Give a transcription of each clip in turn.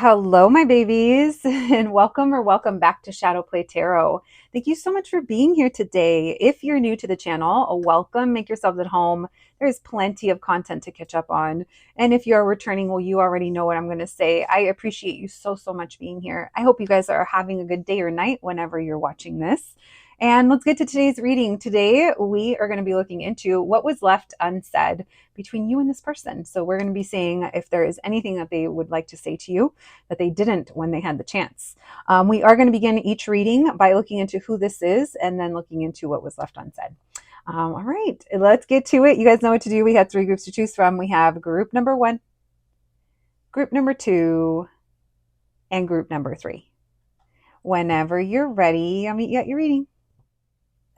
Hello, my babies, and welcome or welcome back to Shadow Play Tarot. Thank you so much for being here today. If you're new to the channel, welcome. Make yourselves at home. There's plenty of content to catch up on. And if you're returning, well, you already know what I'm going to say. I appreciate you so much being here. I hope you guys are having a good day or night whenever you're watching this. And let's get to today's reading. Today, we are going to be looking into what was left unsaid between you and this person. So we're going to be seeing if there is anything that they would like to say to you that they didn't when they had the chance. We are going to begin each reading by looking into who this is and then looking into what was left unsaid. All right, let's get to it. You guys know what to do. We had three groups to choose from. We have group number 1, group number 2, and group number 3. Whenever you're ready, I'll meet you at your reading.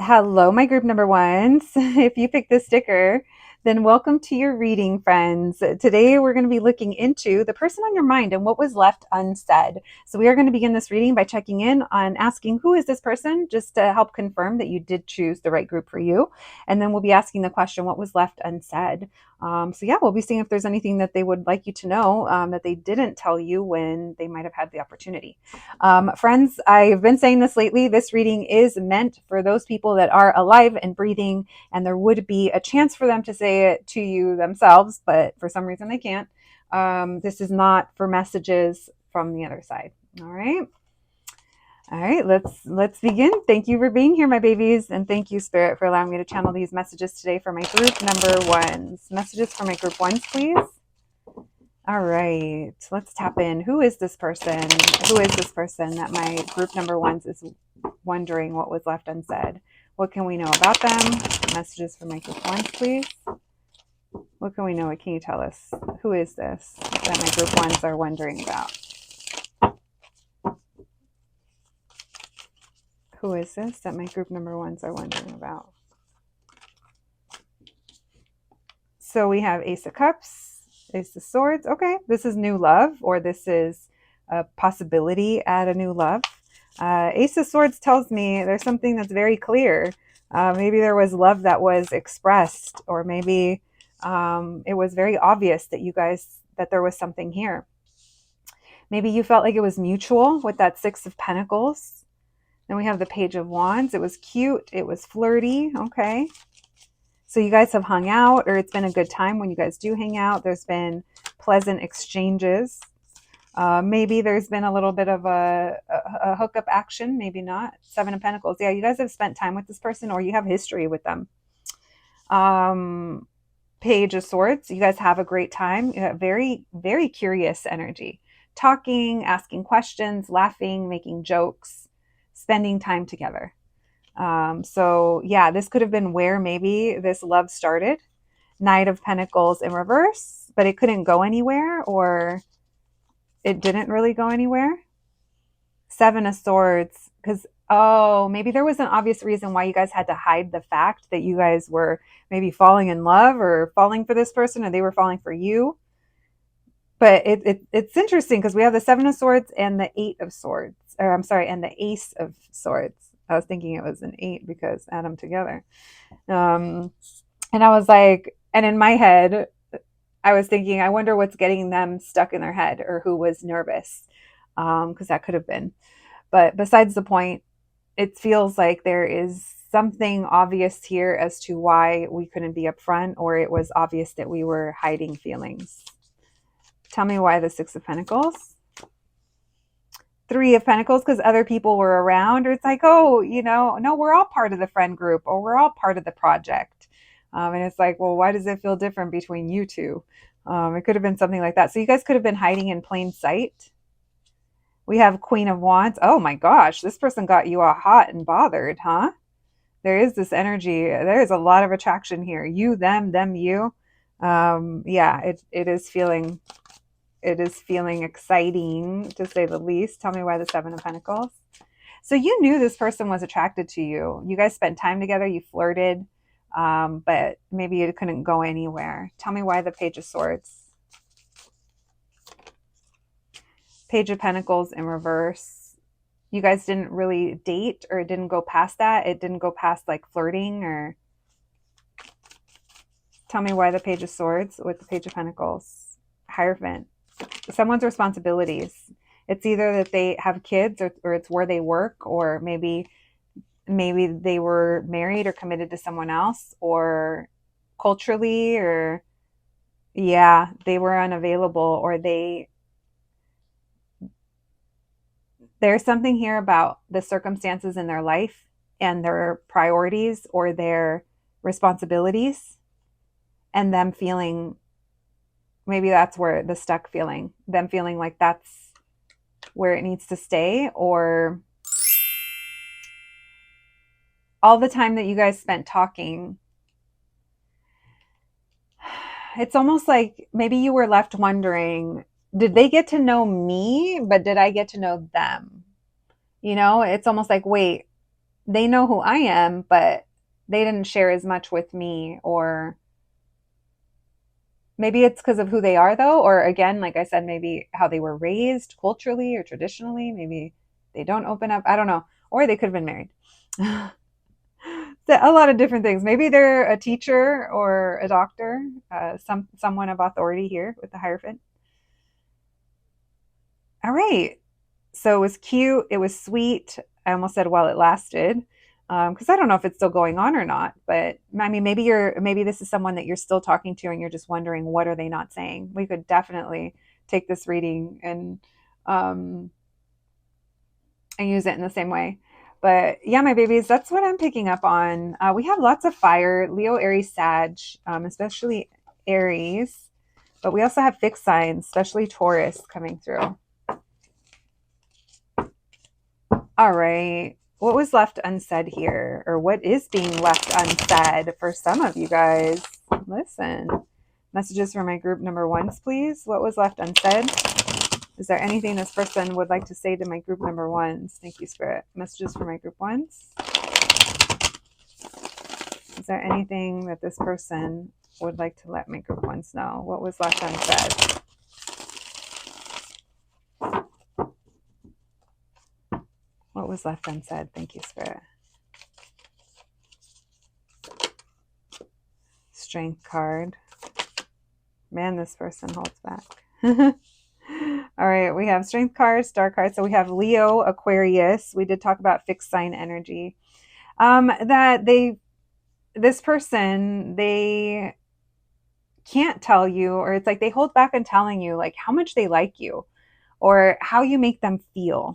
Hello, my group number 1s. If you picked this sticker, then welcome to your reading, friends. Today, we're going to be looking into the person on your mind and what was left unsaid. So we are going to begin this reading by checking in on asking, who is this person? Just to help confirm that you did choose the right group for you. And then we'll be asking the question, what was left unsaid? We'll be seeing if there's anything that they would like you to know that they didn't tell you when they might have had the opportunity. Friends, I've been saying this lately. This reading is meant for those people that are alive and breathing, and there would be a chance for them to say it to you themselves, but for some reason they can't. This is not for messages from the other side. All right. All right, let's begin. Thank you for being here, my babies, and thank you, Spirit, for allowing me to channel these messages today for my group number 1s. Messages for my group 1s, please. All right, let's tap in. Who is this person? Who is this person that my group number 1s is wondering what was left unsaid? What can we know about them? Messages for my group 1s, please. What can we know? What can you tell us? Who is this that my group 1s are wondering about? Who is this that my group number 1s are wondering about? So we have Ace of Cups, Ace of Swords. Okay, this is new love, or this is a possibility at a new love. Ace of Swords tells me there's something that's very clear. Maybe there was love that was expressed, or maybe it was very obvious that there was something here. Maybe you felt like it was mutual with that Six of Pentacles. Then we have the Page of Wands. It was cute. It was flirty. Okay. So you guys have hung out, or it's been a good time when you guys do hang out. There's been pleasant exchanges. Maybe there's been a little bit of a hookup action. Maybe not. Seven of Pentacles. Yeah, you guys have spent time with this person, or you have history with them. Page of Swords. You guys have a great time. You have very, very curious energy. Talking, asking questions, laughing, making jokes, spending time together. This could have been where maybe this love started. Knight of Pentacles in reverse, but it couldn't go anywhere, or it didn't really go anywhere. Seven of Swords, because maybe there was an obvious reason why you guys had to hide the fact that you guys were maybe falling in love or falling for this person, or they were falling for you. But it's interesting because we have the Seven of Swords and the Eight of Swords, and the Ace of Swords. I was thinking it was an 8 because add them together. And I was like, and in my head, I was thinking, I wonder what's getting them stuck in their head, or who was nervous, because that could have been. But besides the point, it feels like there is something obvious here as to why we couldn't be upfront, or it was obvious that we were hiding feelings. Tell me why the Six of Pentacles. Three of Pentacles, because other people were around, or it's like, no, we're all part of the friend group, or we're all part of the project. And it's like, well, why does it feel different between you two? It could have been something like that. So you guys could have been hiding in plain sight. We have Queen of Wands. Oh my gosh, this person got you all hot and bothered, huh? There is this energy. There is a lot of attraction here. You, them, you. It is feeling exciting, to say the least. Tell me why the Seven of Pentacles. So you knew this person was attracted to you. You guys spent time together. You flirted, but maybe it couldn't go anywhere. Tell me why the Page of Swords. Page of Pentacles in reverse. You guys didn't really date, or it didn't go past that. It didn't go past like flirting, or... Tell me why the Page of Swords with the Page of Pentacles. Hierophant. someone's responsibilities. It's either that they have kids, or it's where they work, or maybe they were married or committed to someone else, or culturally, or yeah, they were unavailable, or there's something here about the circumstances in their life and their priorities or their responsibilities, and them feeling, maybe that's where the stuck feeling, them feeling like that's where it needs to stay, or all the time that you guys spent talking. It's almost like maybe you were left wondering, did they get to know me, but did I get to know them? You know, it's almost like, wait, they know who I am, but they didn't share as much with me. Or maybe it's because of who they are, though. Or again, like I said, maybe how they were raised culturally or traditionally. Maybe they don't open up. I don't know. Or they could have been married. A lot of different things. Maybe they're a teacher or a doctor, someone of authority here with the Hierophant. All right. So it was cute. It was sweet. I almost said while it lasted, because I don't know if it's still going on or not. But I mean, maybe this is someone that you're still talking to, and you're just wondering, what are they not saying? We could definitely take this reading um, and use it in the same way. But yeah, my babies, that's what I'm picking up on. We have lots of fire, Leo, Aries, Sag, especially Aries. But we also have fixed signs, especially Taurus, coming through. All right. What was left unsaid here? Or what is being left unsaid for some of you guys? Listen. Messages for my group number ones, please. What was left unsaid? Is there anything this person would like to say to my group number ones? Thank you, Spirit. Messages for my group ones. Is there anything that this person would like to let my group ones know? What was left unsaid? What was left unsaid? Thank you, Spirit. Strength card. Man, this person holds back. All right, we have strength card, star card. So we have Leo, Aquarius. We did talk about fixed sign energy. This person, they can't tell you, or it's like they hold back on telling you like how much they like you or how you make them feel.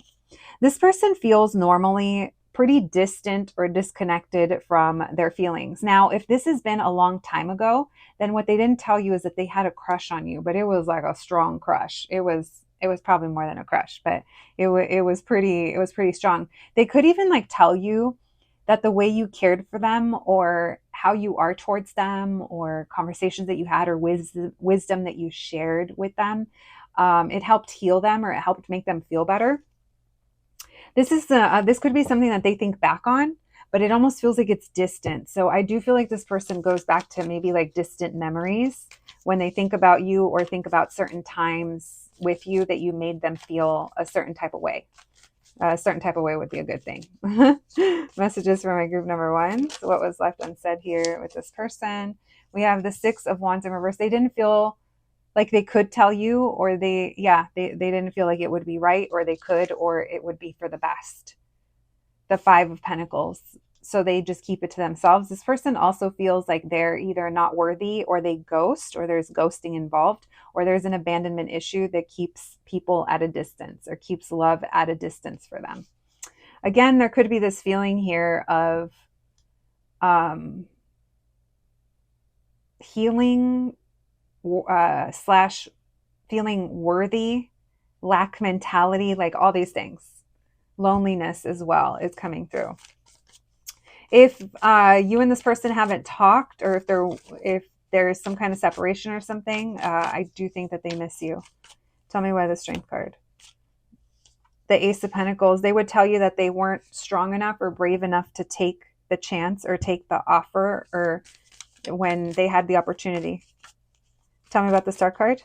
This person feels normally pretty distant or disconnected from their feelings. Now, if this has been a long time ago, then what they didn't tell you is that they had a crush on you, but it was like a strong crush. It was probably more than a crush, but it was pretty strong. They could even like tell you that the way you cared for them, or how you are towards them, or conversations that you had, or wisdom that you shared with them, it helped heal them, or it helped make them feel better. This could be something that they think back on, but it almost feels like it's distant. So I do feel like this person goes back to maybe like distant memories when they think about you, or think about certain times with you that you made them feel a certain type of way. A certain type of way would be a good thing. Messages for my group number one. So what was left unsaid here with this person? We have the Six of Wands in reverse. They didn't feel like they could tell you, or they didn't feel like it would be right, or they could, or it would be for the best. The Five of Pentacles. So they just keep it to themselves. This person also feels like they're either not worthy, or they ghost, or there's ghosting involved, or there's an abandonment issue that keeps people at a distance, or keeps love at a distance for them. Again, there could be this feeling here of healing slash feeling worthy, lack mentality, like all these things. Loneliness as well is coming through. If you and this person haven't talked, or if there's some kind of separation or something, I do think that they miss you. Tell me why the Strength card. The Ace of Pentacles, they would tell you that they weren't strong enough or brave enough to take the chance, or take the offer, or when they had the opportunity. Tell me about the Star card.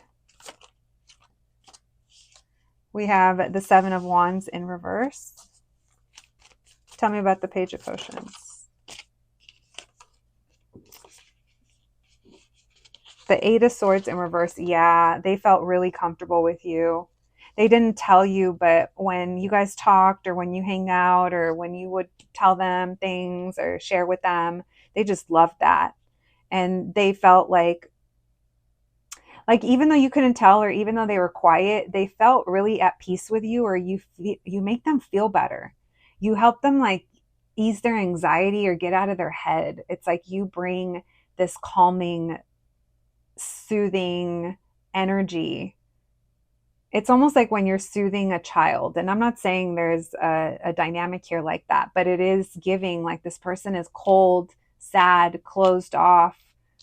We have the Seven of Wands in reverse. Tell me about the Page of Potions. The Eight of Swords in reverse. Yeah, they felt really comfortable with you. They didn't tell you, but when you guys talked or when you hang out or when you would tell them things or share with them, they just loved that. And they felt like even though you couldn't tell or even though they were quiet, they felt really at peace with you, or you make them feel better. You help them like ease their anxiety or get out of their head. It's like you bring this calming, soothing energy. It's almost like when you're soothing a child. And I'm not saying there's a dynamic here like that, but it is giving like this person is cold, sad, closed off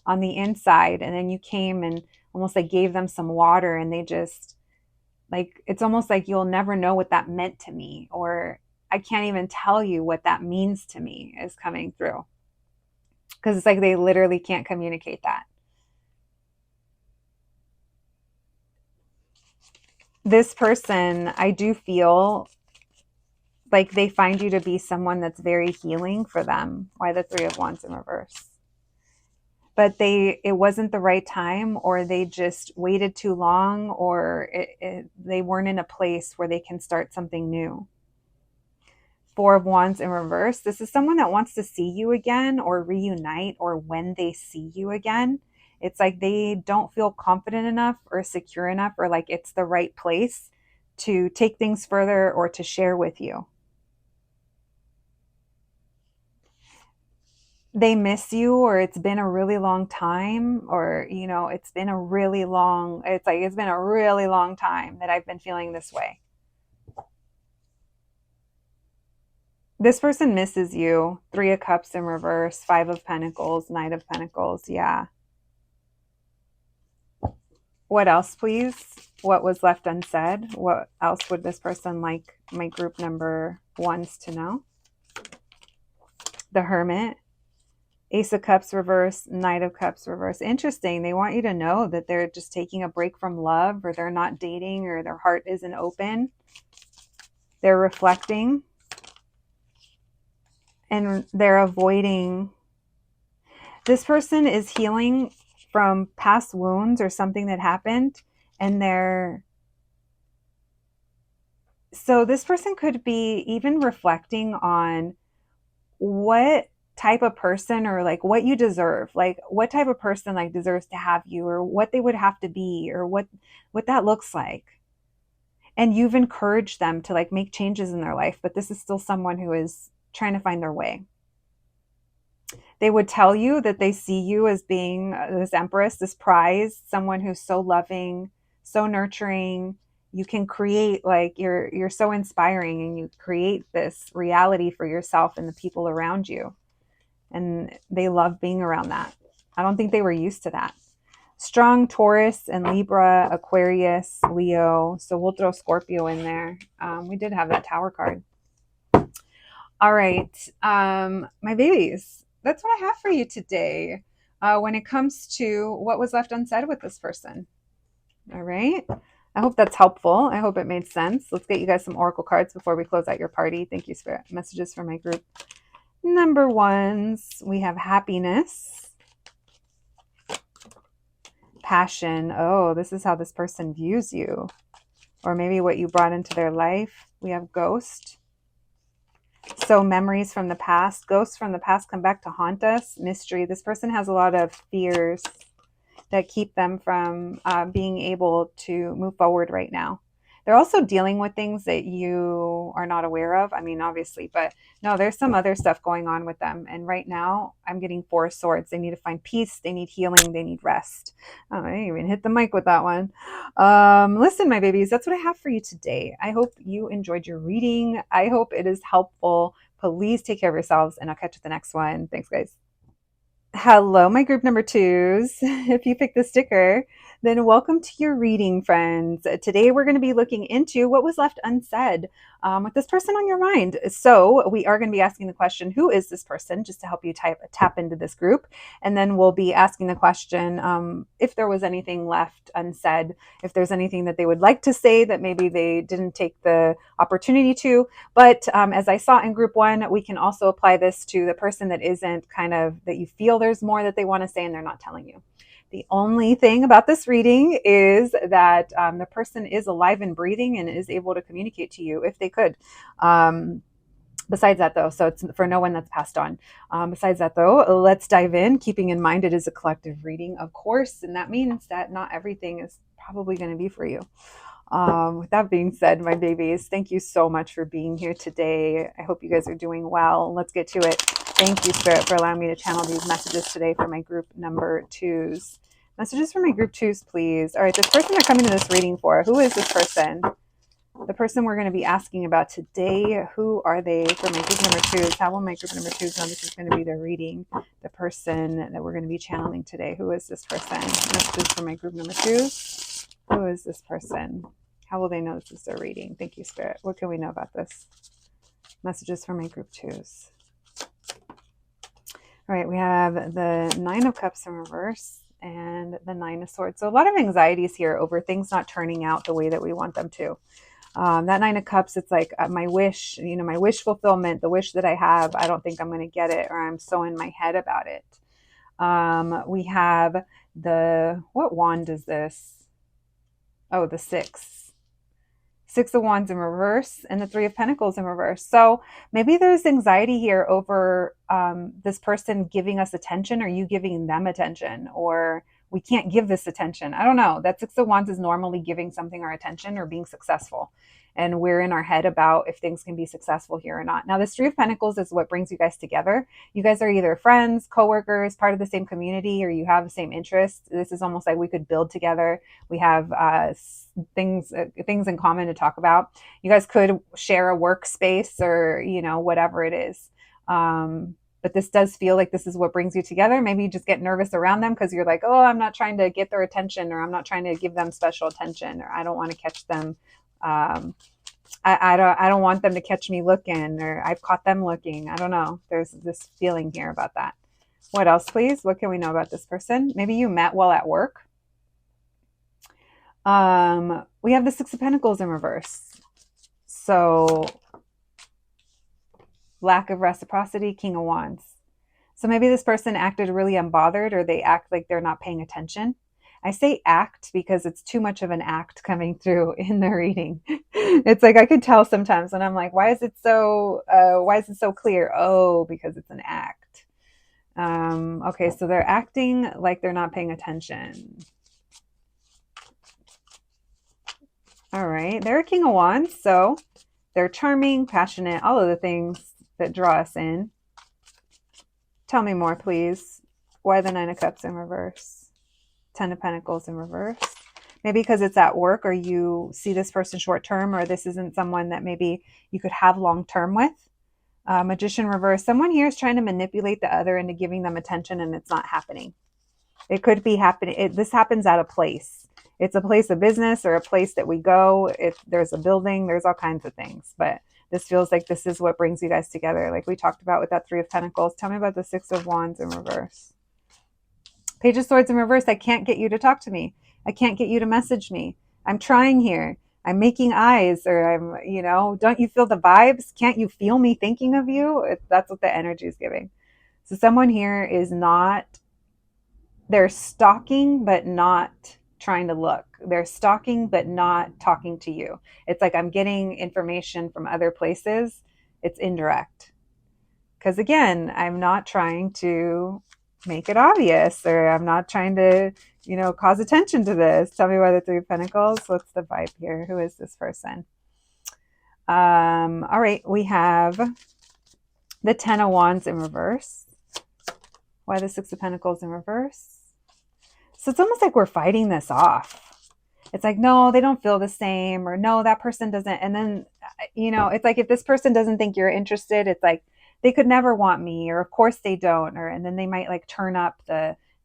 on the inside. And then you came and almost like gave them some water, and they just like, it's almost like you'll never know what that meant to me, or I can't even tell you what that means to me is coming through. Because it's like they literally can't communicate that. This person, I do feel like they find you to be someone that's very healing for them. Why the Three of Wands in reverse? But it wasn't the right time, or they just waited too long, or they weren't in a place where they can start something new. Four of Wands in reverse. This is someone that wants to see you again or reunite, or when they see you again, it's like they don't feel confident enough or secure enough, or like it's the right place to take things further or to share with you. They miss you, or it's been a really long time, or it's been a really long, it's been a really long time that I've been feeling this way. This person misses you. Three of Cups in reverse, Five of Pentacles, Knight of Pentacles. Yeah. What else, please? What was left unsaid? What else would this person like my group number ones to know? The Hermit. Ace of Cups reverse, Knight of Cups reverse. Interesting. They want you to know that they're just taking a break from love, or they're not dating, or their heart isn't open. They're reflecting. And they're avoiding. This person is healing from past wounds or something that happened, and so this person could be even reflecting on what type of person, or like what you deserve, like what type of person like deserves to have you, or what they would have to be, or what that looks like. And you've encouraged them to like make changes in their life, but this is still someone who is trying to find their way. They would tell you that they see you as being this empress, this prize, someone who's so loving, so nurturing. You can create, like you're so inspiring, and you create this reality for yourself and the people around you. And they love being around that. I don't think they were used to that. Strong Taurus and Libra, Aquarius, Leo. So we'll throw Scorpio in there. We did have that Tower card. All right, my babies, that's what I have for you today when it comes to what was left unsaid with this person. All right. I hope that's helpful. I hope it made sense. Let's get you guys some oracle cards before we close out your party. Thank you, Spirit. Messages for my group number ones. We have happiness, passion. Oh, this is how this person views you, or maybe what you brought into their life. We have ghost. So memories from the past. Ghosts from the past come back to haunt us. Mystery. This person has a lot of fears that keep them from being able to move forward right now. They're also dealing with things that you are not aware of. I mean, obviously, but no, there's some other stuff going on with them. And right now I'm getting Four of Swords. They need to find peace. They need healing. They need rest. Oh, I didn't even hit the mic with that one. Listen, my babies, that's what I have for you today. I hope you enjoyed your reading. I hope it is helpful. Please take care of yourselves, and I'll catch you at the next one. Thanks, guys. Hello, my group number twos. If you picked the sticker, then welcome to your reading, friends. Today we're going to be looking into what was left unsaid with this person on your mind. So we are going to be asking the question, who is this person, just to help you tap into this group. And then we'll be asking the question, if there was anything left unsaid, if there's anything that they would like to say that maybe they didn't take the opportunity to. But as I saw in group one, we can also apply this to the person that isn't that you feel there's more that they want to say and they're not telling you. The only thing about this reading is that the person is alive and breathing and is able to communicate to you if they could. Besides that, though, so it's for no one that's passed on. Besides that, though, let's dive in, keeping in mind it is a collective reading, of course, and that means that not everything is probably going to be for you. With that being said, my babies, thank you so much for being here today. I hope you guys are doing well. Let's get to it. Thank you, Spirit, for allowing me to channel these messages today for my group number 2s. Messages for my group 2s, please. All right, this person they're coming to this reading for, who is this person? The person we're going to be asking about today, who are they for my group number 2s? How will my group number 2s know this is going to be their reading? The person that we're going to be channeling today, who is this person? Messages for my group number 2s. Who is this person? How will they know this is their reading? Thank you, Spirit. What can we know about this? Messages for my group 2s. All right, we have the 9 of Cups in reverse and the 9 of Swords. So a lot of anxieties here over things not turning out the way that we want them to. That 9 of Cups, it's like my wish, my wish fulfillment, the wish that I have, I don't think I'm going to get it, or I'm so in my head about it. We have what wand is this? Oh, the 6 of Wands in reverse and the 3 of Pentacles in reverse. So maybe there's anxiety here over this person giving us attention, or you giving them attention, or we can't give this attention. I don't know. That 6 of Wands is normally giving something our attention or being successful. And we're in our head about if things can be successful here or not. Now, this 3 of Pentacles is what brings you guys together. You guys are either friends, coworkers, part of the same community, or you have the same interests. This is almost like we could build together. We have things in common to talk about. You guys could share a workspace, or whatever it is. But this does feel like this is what brings you together. Maybe you just get nervous around them because you're like, oh, I'm not trying to get their attention, or I'm not trying to give them special attention, or I don't want to catch them. I don't want them to catch me looking, or I've caught them looking. I don't know. There's this feeling here about that. What else, please? What can we know about this person? Maybe you met while at work. We have the 6 of Pentacles in reverse. So lack of reciprocity, King of Wands. So maybe this person acted really unbothered, or they act like they're not paying attention. I say act because it's too much of an act coming through in the reading. It's like I could tell sometimes when I'm like, why is it so clear? Oh, because it's an act. Okay, so they're acting like they're not paying attention. All right, they're a King of Wands, so they're charming, passionate, all of the things that draw us in. Tell me more, please. Why the 9 of Cups in reverse? 10 of Pentacles in reverse. Maybe because it's at work, or you see this person short term, or this isn't someone that maybe you could have long term with. Magician reverse. Someone here is trying to manipulate the other into giving them attention, and it's not happening. It could be happening. This happens at a place. It's a place of business, or a place that we go. If there's a building, there's all kinds of things. But this feels like this is what brings you guys together. Like we talked about with that 3 of Pentacles. Tell me about the 6 of Wands in reverse. Page of Swords in reverse. I can't get you to talk to me. I can't get you to message me. I'm trying here. I'm making eyes, or don't you feel the vibes? Can't you feel me thinking of you? That's what the energy is giving. So someone here is they're stalking, but not trying to look. They're stalking, but not talking to you. It's like I'm getting information from other places. It's indirect. Because again, I'm not trying to make it obvious, or I'm not trying to, cause attention to this. Tell me why the 3 of Pentacles. What's the vibe here? Who is this person? All right, we have the 10 of Wands in reverse. Why the 6 of Pentacles in reverse? So it's almost like we're fighting this off. It's like, no, they don't feel the same, or no, that person doesn't. And then, it's like if this person doesn't think you're interested, it's like they could never want me, or of course they don't, and then they might like turn up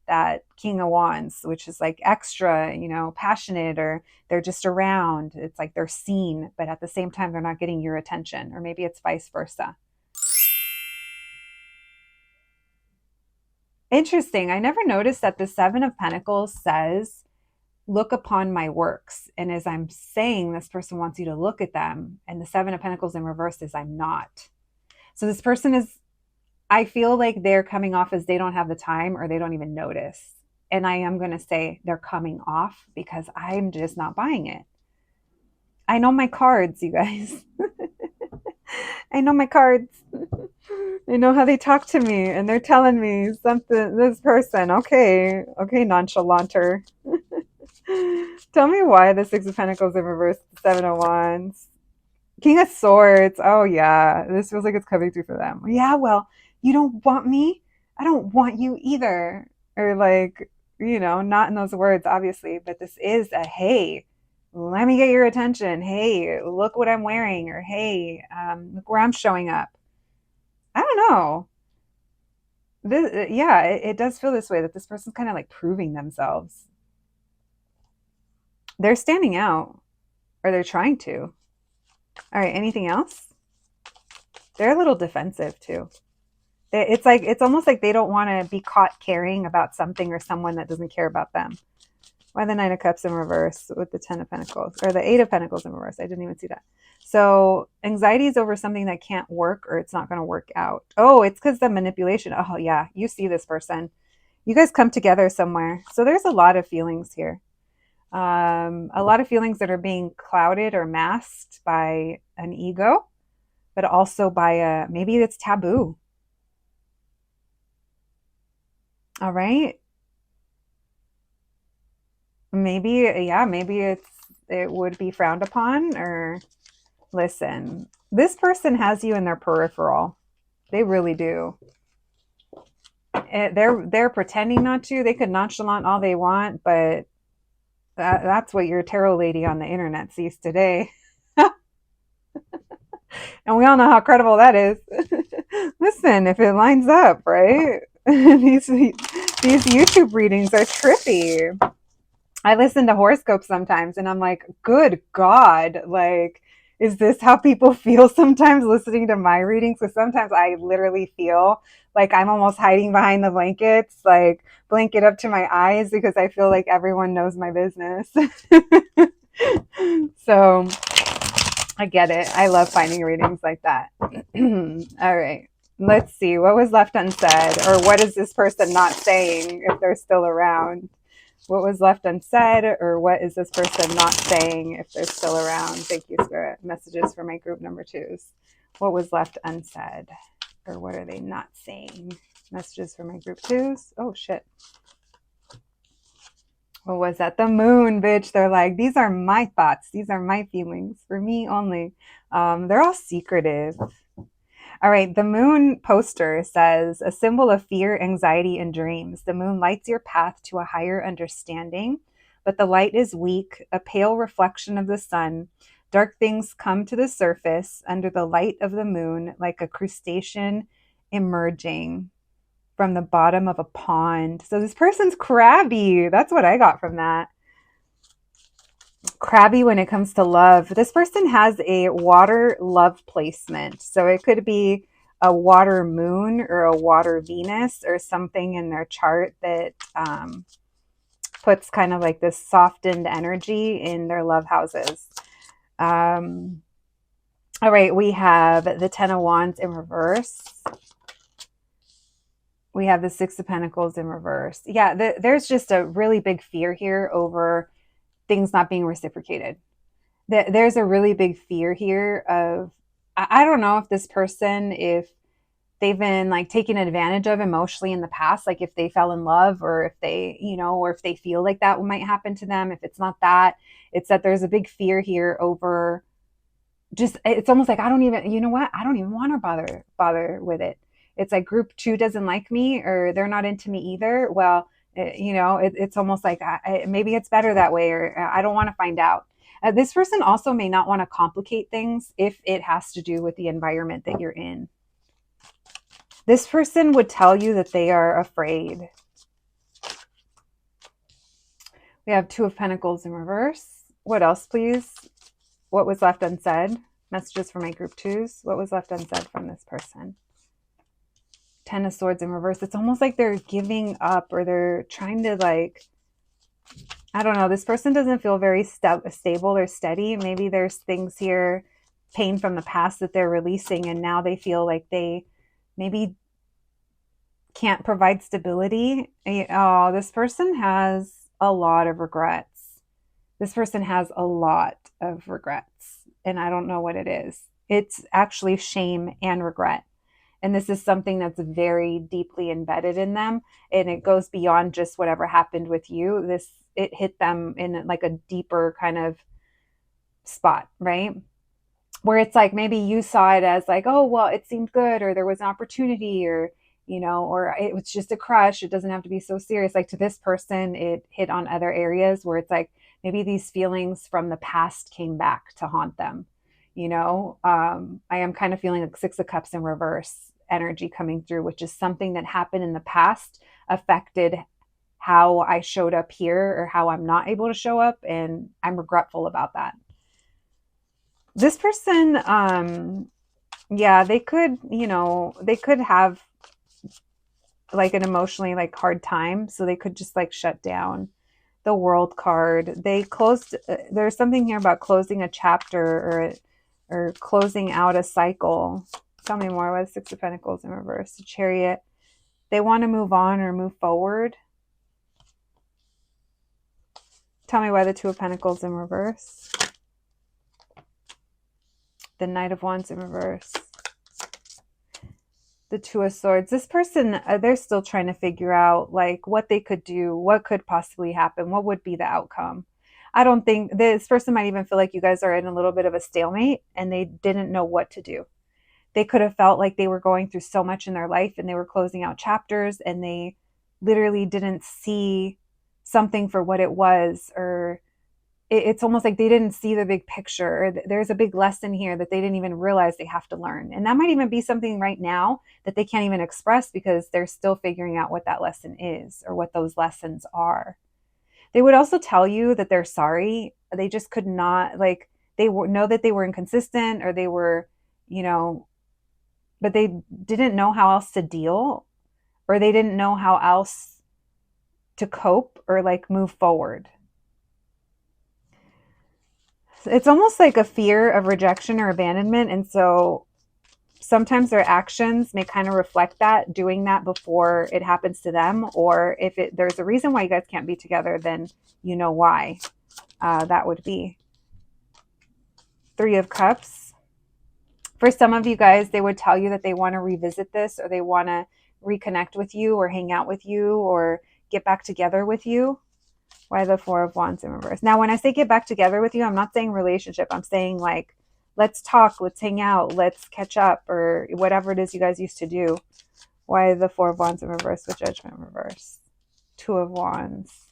that King of Wands, which is like extra, passionate, or they're just around. It's like they're seen, but at the same time, they're not getting your attention, or maybe it's vice versa. Interesting. I never noticed that the 7 of Pentacles says, look upon my works. And as I'm saying, this person wants you to look at them. And the 7 of Pentacles in reverse is I'm not. So this person I feel like they're coming off as they don't have the time, or they don't even notice. and I am going to say they're coming off because I'm just not buying it. I know my cards, you guys. I know my cards. I know how they talk to me, and they're telling me something. This person, okay, nonchalanter. Tell me why the Six of Pentacles in reverse, the Seven of Wands, King of Swords. Oh yeah, this feels like it's coming through for them. Yeah, well, you don't want me. I don't want you either. Or like, not in those words, obviously, but this is a hey, let me get your attention. Hey, look what I'm wearing, or hey, look where I'm showing up. I don't know. Yeah, it does feel this way, that this person's kind of like proving themselves. They're standing out, or they're trying to. All right, anything else? They're a little defensive too. It's almost like they don't want to be caught caring about something or someone that doesn't care about them. Why the Nine of Cups in reverse with the Ten of Pentacles, or the Eight of Pentacles in reverse? I didn't even see that. So anxiety is over something that can't work, or it's not going to work out. Oh, it's because the manipulation. Oh yeah, you see this person. You guys come together somewhere. So there's a lot of feelings here. A lot of feelings that are being clouded or masked by an ego, but also by maybe it's taboo. All right. Maybe it would be frowned upon. Or listen, this person has you in their peripheral. They really do. They're pretending not to. They could nonchalant all they want, but that's what your tarot lady on the internet sees today. And we all know how credible that is. Listen, if it lines up, right? these YouTube readings are trippy. I listen to horoscopes sometimes and I'm like, good God, like, is this how people feel sometimes listening to my readings? Because sometimes I literally feel like I'm almost hiding behind the blankets, like blanket up to my eyes, because I feel like everyone knows my business. So I get it. I love finding readings like that. All right. Let's see. What was left unsaid? Or what is this person not saying if they're still around? What was left unsaid, or what is this person not saying if they're still around? Thank you, Spirit. Messages for my group number 2s. What was left unsaid, or what are they not saying? Messages for my group 2s. Oh, shit. What was that? The moon, bitch. They're like, these are my thoughts. These are my feelings. For me only. They're all secretive. All right, the moon poster says, a symbol of fear, anxiety, and dreams. The moon lights your path to a higher understanding, but the light is weak, a pale reflection of the sun. Dark things come to the surface under the light of the moon, like a crustacean emerging from the bottom of a pond. So this person's crabby. That's what I got from that. Crabby when it comes to love. This person has a water love placement. So it could be a water moon or a water Venus or something in their chart that puts kind of like this softened energy in their love houses. All right, we have the Ten of Wands in reverse. We have the Six of Pentacles in reverse. Yeah, there's just a really big fear here over things not being reciprocated. There's a really big fear here of, I don't know if this person, if they've been like taken advantage of emotionally in the past, like if they fell in love, or if they, or if they feel like that might happen to them. If it's not that, it's that there's a big fear here over just, it's almost like, I don't even, I don't even want to bother with it. It's like group 2 doesn't like me, or they're not into me either. Well, it's almost like maybe it's better that way, or I don't want to find out. This person also may not want to complicate things if it has to do with the environment that you're in. This person would tell you that they are afraid. We have Two of Pentacles in reverse. What else, please? What was left unsaid? Messages for my group 2s. What was left unsaid from this person? Ten of Swords in reverse. It's almost like they're giving up, or they're trying to, like, I don't know. This person doesn't feel very stable or steady. Maybe there's things here, pain from the past that they're releasing, and now they feel like they maybe can't provide stability. Oh, this person has a lot of regrets. This person has a lot of regrets, and I don't know what it is. It's actually shame and regret. And this is something that's very deeply embedded in them. And it goes beyond just whatever happened with you. It hit them in like a deeper kind of spot, right? Where it's like maybe you saw it as like, oh, well, it seemed good, or there was an opportunity, or, or it was just a crush. It doesn't have to be so serious. Like to this person, it hit on other areas where it's like maybe these feelings from the past came back to haunt them. I am kind of feeling like Six of Cups in reverse energy coming through, which is something that happened in the past affected how I showed up here or how I'm not able to show up. And I'm regretful about that. This person, yeah, they could have like an emotionally like hard time. So they could just like shut down. The World card. They closed, there's something here about closing a chapter or closing out a cycle. Tell me more. What is Six of Pentacles in reverse? The Chariot. They want to move on or move forward. Tell me why the Two of Pentacles in reverse. The Knight of Wands in reverse. The Two of Swords. This person, they're still trying to figure out like what they could do, what could possibly happen, what would be the outcome. I don't think this person might even feel like you guys are in a little bit of a stalemate and they didn't know what to do. They could have felt like they were going through so much in their life and they were closing out chapters and they literally didn't see something for what it was, or it's almost like they didn't see the big picture, or there's a big lesson here that they didn't even realize they have to learn. And that might even be something right now that they can't even express because they're still figuring out what that lesson is or what those lessons are. They would also tell you that they're sorry. They just could not, like, know that they were inconsistent, or they were, but they didn't know how else to deal, or they didn't know how else to cope or like move forward. It's almost like a fear of rejection or abandonment. And so sometimes their actions may kind of reflect that, doing that before it happens to them. Or if there's a reason why you guys can't be together, then you know why that would be. Three of Cups. For some of you guys, they would tell you that they want to revisit this, or they want to reconnect with you, or hang out with you, or get back together with you. Why the Four of Wands in reverse? Now, when I say get back together with you, I'm not saying relationship. I'm saying like, let's talk, let's hang out, let's catch up, or whatever it is you guys used to do. Why the Four of Wands in reverse with Judgment in reverse? Two of Wands.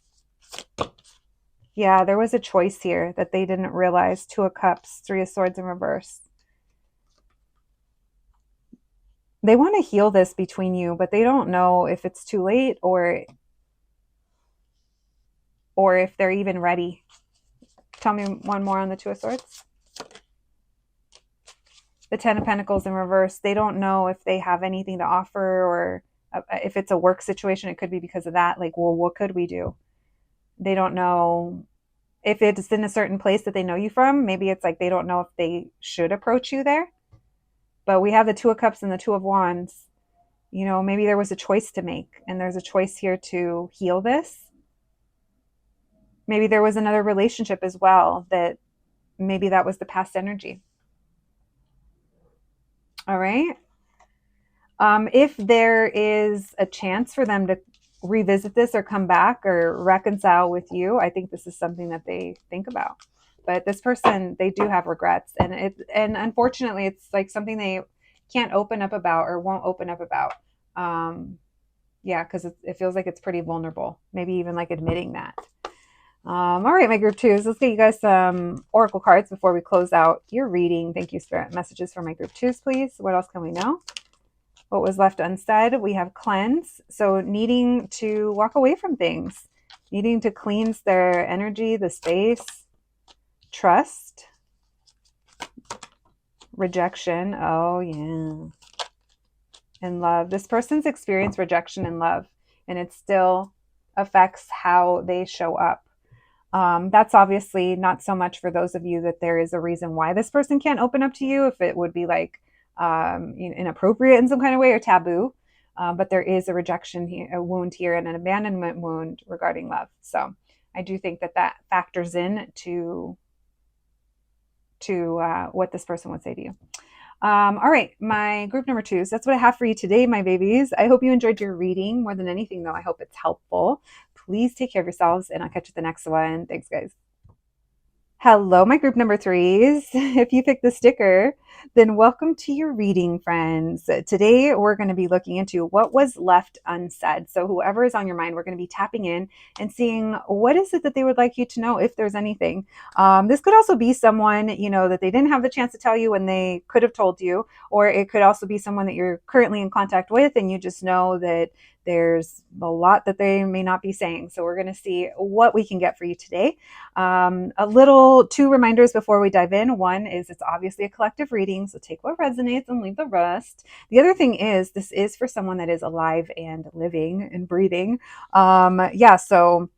Yeah, there was a choice here that they didn't realize. Two of Cups, Three of Swords in reverse. They want to heal this between you, but they don't know if it's too late or if they're even ready. Tell me one more on the Two of Swords. The Ten of Pentacles in reverse. They don't know if they have anything to offer, or if it's a work situation, it could be because of that. Like, well, what could we do? They don't know if it's in a certain place that they know you from. Maybe it's like they don't know if they should approach you there. But we have the Two of Cups and the Two of Wands. Maybe there was a choice to make, and there's a choice here to heal this. Maybe there was another relationship as well, that maybe that was the past energy. All right. If there is a chance for them to revisit this or come back or reconcile with you, I think this is something that they think about. But this person, they do have regrets, and unfortunately, it's like something they can't open up about or won't open up about. Yeah, because it feels like it's pretty vulnerable. Maybe even like admitting that. All right, my group twos, let's get you guys some oracle cards before we close out your reading. Thank you, Spirit. Messages for my group twos, please. What else can we know? What was left unsaid? We have cleanse. So needing to walk away from things, needing to cleanse their energy, the space. Trust. Rejection. Oh, yeah. And love. This person's experienced rejection and love, and it still affects how they show up. That's obviously not so much for those of you that there is a reason why this person can't open up to you, if it would be like inappropriate in some kind of way or taboo. but there is a rejection here, a wound here, and an abandonment wound regarding love. So I do think that that factors in to what this person would say to you. All right, my group number 2. So that's what I have for you today, my babies. I hope you enjoyed your reading. More than anything, though, I hope it's helpful. Please take care of yourselves, and I'll catch you at the next one. Thanks, guys. Hello, my group number 3s. If you picked the sticker, then welcome to your reading, friends. Today, we're going to be looking into what was left unsaid. So whoever is on your mind, we're going to be tapping in and seeing what is it that they would like you to know, if there's anything. This could also be someone, that they didn't have the chance to tell you and they could have told you, or it could also be someone that you're currently in contact with and you just know that there's a lot that they may not be saying. So we're going to see what we can get for you today. Two reminders before we dive in. One is it's obviously a collective reading, so take what resonates and leave the rest. The other thing is this is for someone that is alive and living and breathing. So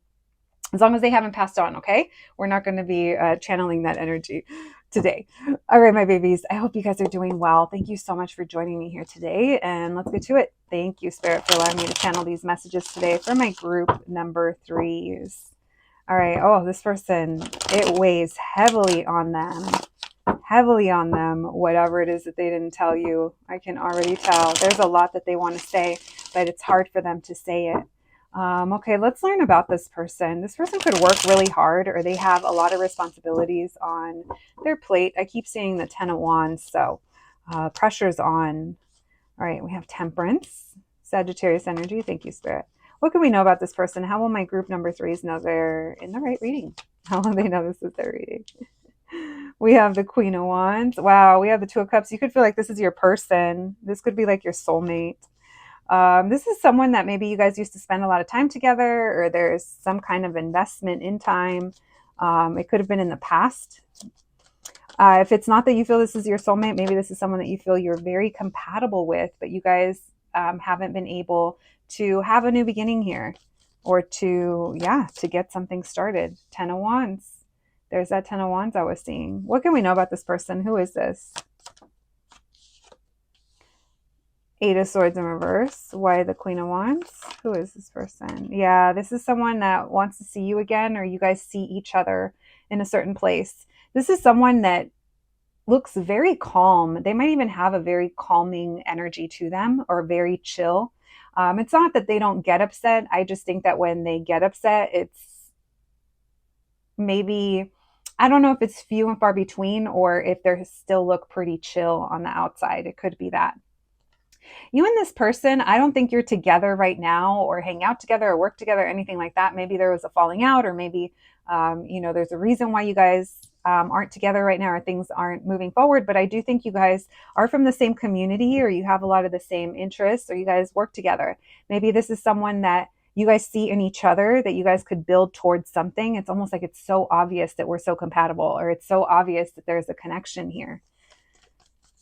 as long as they haven't passed on, okay? We're not going to be channeling that energy today. All right, my babies, I hope you guys are doing well. Thank you so much for joining me here today, and let's get to it. Thank you, Spirit, for allowing me to channel these messages today for my group number 3s. All right. Oh, this person, it weighs heavily on them, whatever it is that they didn't tell you. I can already tell. There's a lot that they want to say, but it's hard for them to say it. Okay, let's learn about this person. This person could work really hard, or they have a lot of responsibilities on their plate. I keep seeing the 10 of Wands, so pressure's on. All right, we have Temperance, Sagittarius energy. Thank you, Spirit. What can we know about this person? How will my group number 3s know they're in the right reading? How will they know this is their reading? We have the Queen of Wands. Wow, we have the Two of Cups. You could feel like this is your person. This could be like your soulmate. This is someone that maybe you guys used to spend a lot of time together, or there's some kind of investment in time. It could have been in the past. If it's not that you feel this is your soulmate, maybe this is someone that you feel you're very compatible with, but you guys haven't been able to have a new beginning here, or to get something started. 10 of Wands. There's that 10 of Wands I was seeing. What can we know about this person? Who is this? 8 of Swords in reverse. Why the Queen of Wands? Who is this person? Yeah, this is someone that wants to see you again, or you guys see each other in a certain place. This is someone that looks very calm. They might even have a very calming energy to them, or very chill. It's not that they don't get upset. I just think that when they get upset, it's maybe, I don't know if it's few and far between, or if they still look pretty chill on the outside. It could be that. You and this person, I don't think you're together right now, or hang out together, or work together, or anything like that. Maybe there was a falling out, or maybe, there's a reason why you guys aren't together right now, or things aren't moving forward. But I do think you guys are from the same community, or you have a lot of the same interests, or you guys work together. Maybe this is someone that you guys see in each other, that you guys could build towards something. It's almost like it's so obvious that we're so compatible, or it's so obvious that there's a connection here.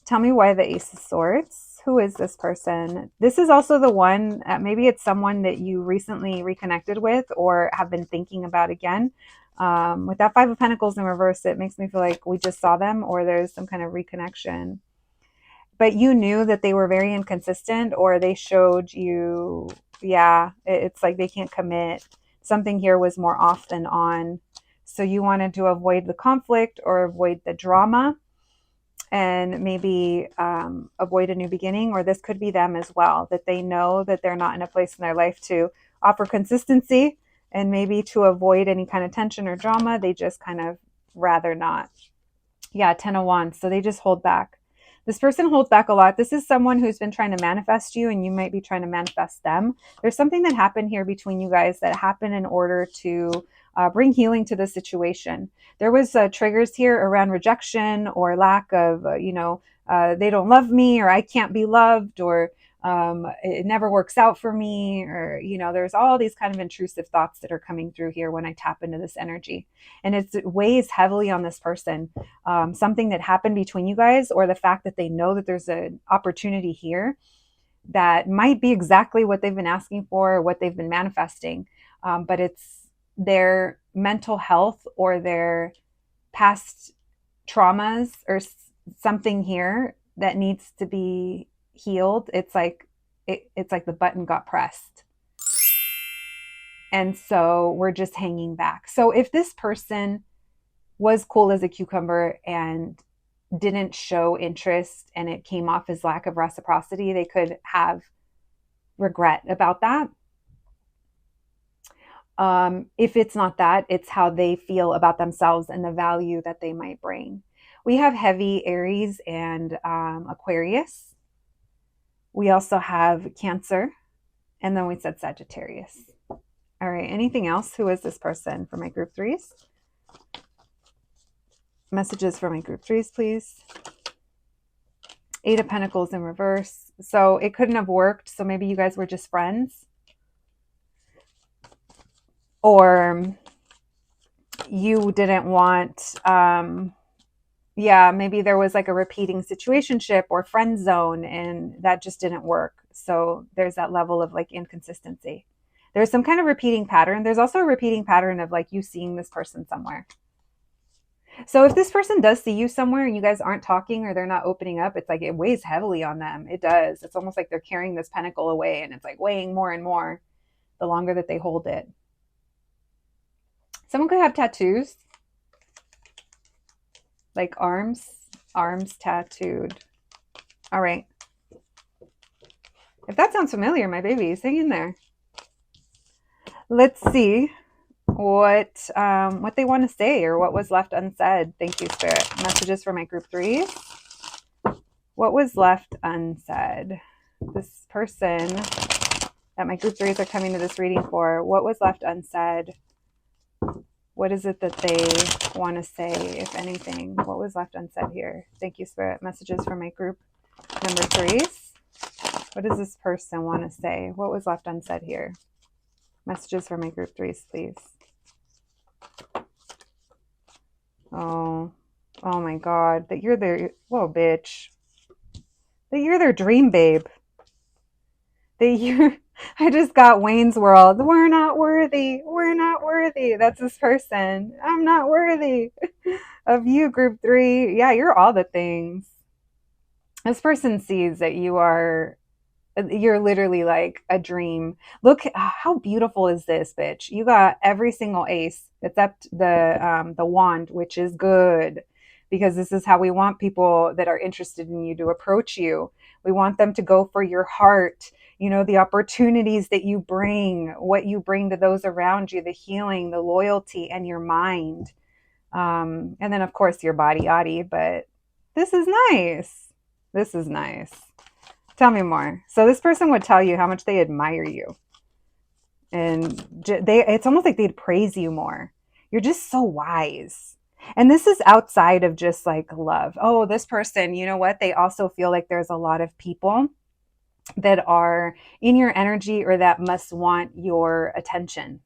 Tell me why the Ace of Swords. Who is this person? This is also the one, maybe it's someone that you recently reconnected with, or have been thinking about again. With that 5 of Pentacles in reverse, it makes me feel like we just saw them, or there's some kind of reconnection. But you knew that they were very inconsistent, or they showed you, it's like they can't commit. Something here was more off than on. So you wanted to avoid the conflict, or avoid the drama, and maybe avoid a new beginning. Or this could be them as well, that they know that they're not in a place in their life to offer consistency, and maybe to avoid any kind of tension or drama, they just kind of rather not. Yeah, 10 of Wands. So they just hold back. This person holds back a lot. This is someone who's been trying to manifest you, and you might be trying to manifest them. There's something that happened here between you guys that happened in order to bring healing to the situation. There was triggers here around rejection, or lack of, they don't love me, or I can't be loved, or it never works out for me, or, there's all these kind of intrusive thoughts that are coming through here when I tap into this energy. And it weighs heavily on this person. Something that happened between you guys, or the fact that they know that there's an opportunity here that might be exactly what they've been asking for, or what they've been manifesting. But it's their mental health, or their past traumas, or something here that needs to be healed. It's like it's like the button got pressed. And so we're just hanging back. So if this person was cool as a cucumber and didn't show interest and it came off as lack of reciprocity, they could have regret about that. If it's not that, it's how they feel about themselves and the value that they might bring. We have heavy Aries and Aquarius. We also have Cancer. And then we said Sagittarius. All right. Anything else? Who is this person for my group threes? Messages for my group threes, please. Eight of Pentacles in reverse. So it couldn't have worked. So maybe you guys were just friends. Or you didn't want, maybe there was like a repeating situationship or friend zone and that just didn't work. So there's that level of like inconsistency. There's some kind of repeating pattern. There's also a repeating pattern of like you seeing this person somewhere. So if this person does see you somewhere and you guys aren't talking or they're not opening up, it's like it weighs heavily on them. It does. It's almost like they're carrying this pentacle away and it's like weighing more and more the longer that they hold it. Someone could have tattoos. Like arms tattooed. All right. If that sounds familiar, my babies, hang in there. Let's see what they want to say or what was left unsaid. Thank you, Spirit. Messages for my group threes. What was left unsaid? This person that my group threes are coming to this reading for, what was left unsaid? What is it that they want to say, if anything? What was left unsaid here? Thank you, Spirit. Messages for my group number threes. What does this person want to say? What was left unsaid here? Messages for my group threes, please. Oh my God. That you're their, whoa, bitch. That you're their dream babe. I just got Wayne's World. We're not worthy. We're not worthy. That's this person. I'm not worthy of you, group three. Yeah, you're all the things. This person sees that you're literally like a dream. Look, how beautiful is this, bitch? You got every single ace except the wand, which is good because this is how we want people that are interested in you to approach you. We want them to go for your heart. You know, the opportunities that you bring, what you bring to those around you, the healing, the loyalty, and your mind. And then, of course, your body, yaddy. But this is nice. This is nice. Tell me more. So this person would tell you how much they admire you. And it's almost like they'd praise you more. You're just so wise. And this is outside of just like love. Oh, this person, you know what? They also feel like there's a lot of people that are in your energy or that must want your attention.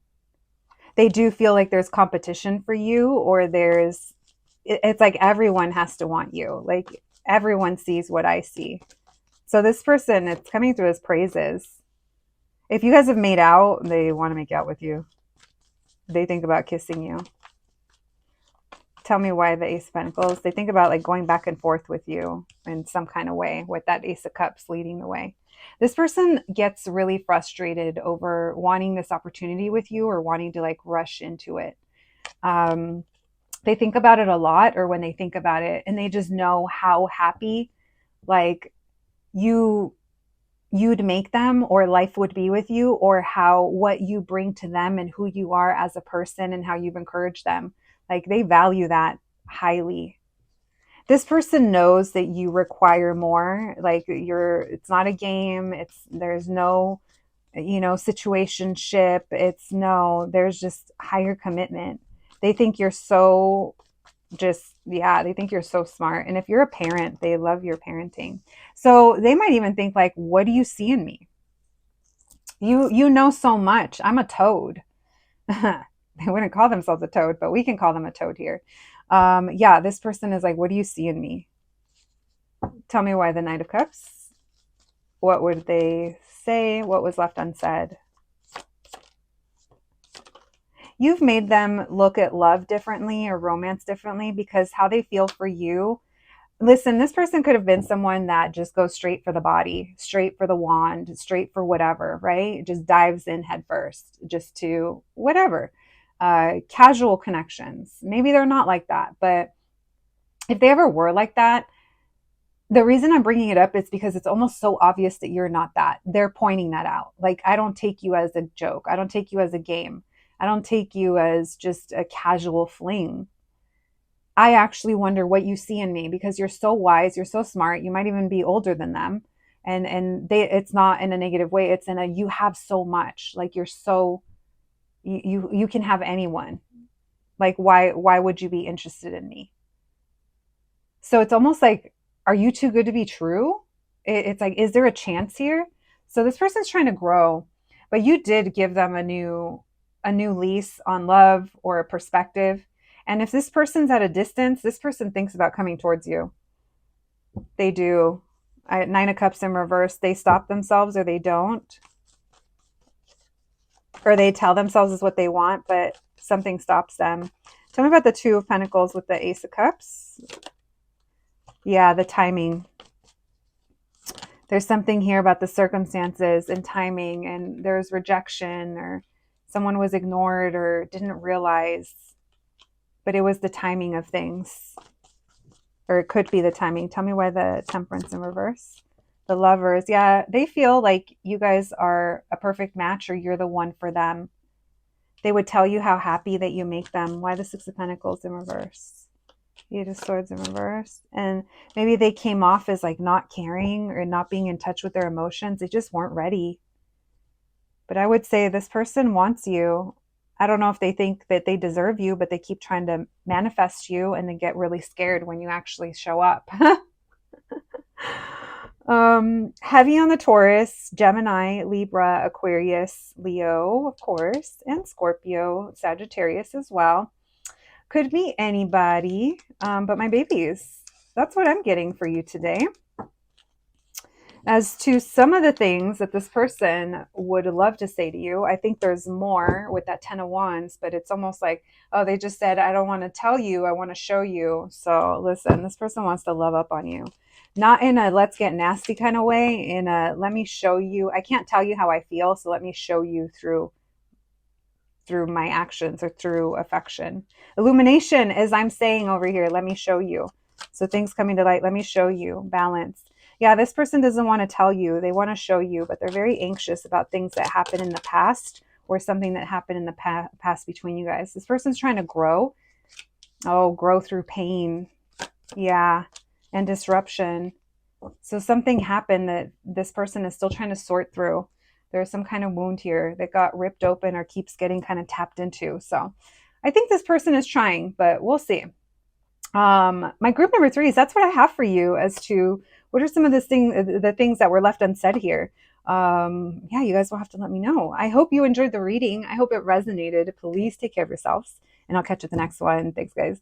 They do feel like there's competition for you, or it's like everyone has to want you. Like everyone sees what I see. So this person, it's coming through as praises. If you guys have made out, they want to make out with you. They think about kissing you. Tell me why the Ace of Pentacles. They think about like going back and forth with you in some kind of way, with that Ace of Cups leading the way. This person gets really frustrated over wanting this opportunity with you or wanting to like rush into it. They think about it a lot, or when they think about it and they just know how happy like you'd make them, or life would be with you, or what you bring to them and who you are as a person and how you've encouraged them. Like they value that highly. This person knows that you require more. Like it's not a game. There's no, situationship. There's just higher commitment. They think you're so they think you're so smart. And if you're a parent, they love your parenting. So they might even think like, what do you see in me? You know so much. I'm a toad. They wouldn't call themselves a toad, but we can call them a toad here. This person is like, what do you see in me? Tell me why the Knight of Cups. What would they say? What was left unsaid? You've made them look at love differently or romance differently, because how they feel for you Listen, this person could have been someone that just goes straight for the body, straight for the wand, straight for whatever, right? Just dives in head first, just to whatever. Casual connections. Maybe they're not like that, but if they ever were like that, the reason I'm bringing it up is because it's almost so obvious that you're not that. They're pointing that out. Like, I don't take you as a joke. I don't take you as a game. I don't take you as just a casual fling. I actually wonder what you see in me because you're so wise, you're so smart. You might even be older than them. And they, it's not in a negative way. It's in a, you have so much. Like, you're so, you can have anyone. Like, why would you be interested in me? So it's almost like, are you too good to be true? It's like, is there a chance here? So this person's trying to grow, but you did give them a new lease on love or a perspective. And if this person's at a distance, this person thinks about coming towards you. They do. Nine of Cups in reverse, they stop themselves or they don't. Or they tell themselves is what they want, but something stops them. Tell me about the Two of Pentacles with the Ace of Cups. Yeah, the timing. There's something here about the circumstances and timing, and there's rejection, or someone was ignored or didn't realize, but it was the timing of things. Or it could be the timing. Tell me why the Temperance in reverse. The Lovers. Yeah, they feel like you guys are a perfect match or you're the one for them. They would tell you how happy that you make them. Why the Six of Pentacles in reverse? Eight of Swords in reverse. And maybe they came off as like not caring or not being in touch with their emotions. They just weren't ready. But I would say this person wants you. I don't know if they think that they deserve you, but they keep trying to manifest you and they get really scared when you actually show up. Heavy on the Taurus, Gemini, Libra, Aquarius, Leo, of course, and Scorpio, Sagittarius as well. Could be anybody, but my babies. That's what I'm getting for you today. As to some of the things that this person would love to say to you, I think there's more with that Ten of Wands, but it's almost like, oh, they just said, I don't want to tell you, I want to show you. So listen, this person wants to love up on you. Not in a let's get nasty kind of way, in a let me show you. I can't tell you how I feel, so let me show you through my actions or through affection. Illumination, as I'm saying over here, let me show you. So things coming to light, let me show you. Balance. Yeah, this person doesn't want to tell you. They want to show you, but they're very anxious about things that happened in the past or something that happened in the past between you guys. This person's trying to grow. Oh, grow through pain. Yeah, and disruption. So something happened that this person is still trying to sort through. There's some kind of wound here that got ripped open or keeps getting kind of tapped into. So I think this person is trying, but we'll see. My group number 3 is that's what I have for you as to what are some of the things that were left unsaid here. Yeah, you guys will have to let me know. I hope you enjoyed the reading. I hope it resonated. Please take care of yourselves, and I'll catch you at the next one. Thanks, guys.